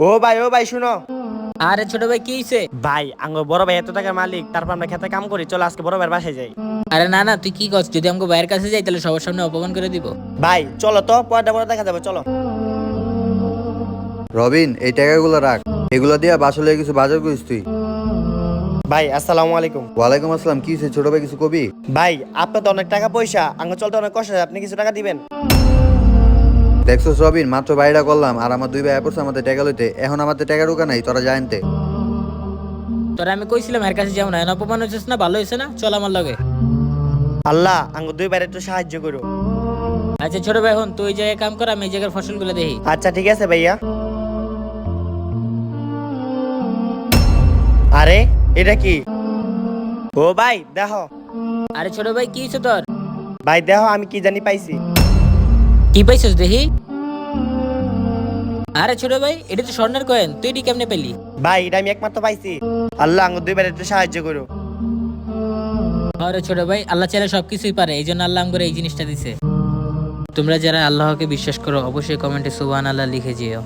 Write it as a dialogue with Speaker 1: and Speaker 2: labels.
Speaker 1: ও ভাই শুনো।
Speaker 2: আরে ছোট ভাই কি হইছে?
Speaker 1: ভাই আঙ্গ বড় ভাই এত টাকার মালিক, তারপর আমরা খেতে কাম করি, চলো আজকে বড় ভাইয়ের বাসায় যাই।
Speaker 2: আরে না না, তুই কি করছিস? যদি আমাকে ভাইয়ের কাছে যাই তাহলে সবার সামনে অপমান করে দিব।
Speaker 1: ভাই চলো তো, পয়টা বড় দেখা যাবে, চলো।
Speaker 3: রবিন, এই টাকাগুলো রাখ। এগুলো দিয়া বাসলে কিছু বাজার করিস তুই।
Speaker 1: ভাই আসসালামু আলাইকুম।
Speaker 3: ওয়ালাইকুম আসসালাম। কি হয়েছে ছোট ভাই, কিছু কবি?
Speaker 1: ভাই আপনার তো অনেক টাকা পয়সা, আঙ্গ চলতে অনেক কষ্ট হয়, আপনি কিছু টাকা দিবেন?
Speaker 3: দেখছো রবিন, মাত্র বাইরা করলাম আর আমার দুই ভাই পড়ছে আমাদের টাকা লইতে। এখন আমাদের টাকা ঢুকা নাই, তোরা জানতে।
Speaker 2: তোরা আমি কইছিলাম এর কাছে যাও না, এখন অপমান হইছিস না? ভালো হইছে না? চল আমার লগে।
Speaker 1: আল্লাহ আঙ্গ দুই ভাইয়ের একটু সাহায্য করো।
Speaker 2: আচ্ছা ছোট ভাই, হন তুই এই জায়গায় কাম কর, আমি এই জায়গার ফসলগুলো দেখি।
Speaker 1: আচ্ছা ঠিক আছে ভাইয়া। আরে এটা কি? ও ভাই দেখো।
Speaker 2: আরে ছোট ভাই কি হইছে তোর?
Speaker 1: ভাই দেখো আমি কি জানি পাইছি।
Speaker 2: কি পাইছিস দেখি? আরে ছোট ভাই, এটা তো স্বর্ণের কয়েন, তুই এটি কেমনে পেলি?
Speaker 1: ভাই এটা আমি একমাত্র পাইছি। আল্লাহ আঙ্গ দুই ভাইয়ের একটু সাহায্য করো।
Speaker 2: আরে ছোট ভাই, আল্লাহ চাইলে সবকিছুই পারে, এই জন্য আল্লাহ আমাকে এই জিনিসটা দিছে। তোমরা যারা আল্লাহকে বিশ্বাস করো অবশ্যই কমেন্টে সুবহানাল্লাহ লিখে যেও।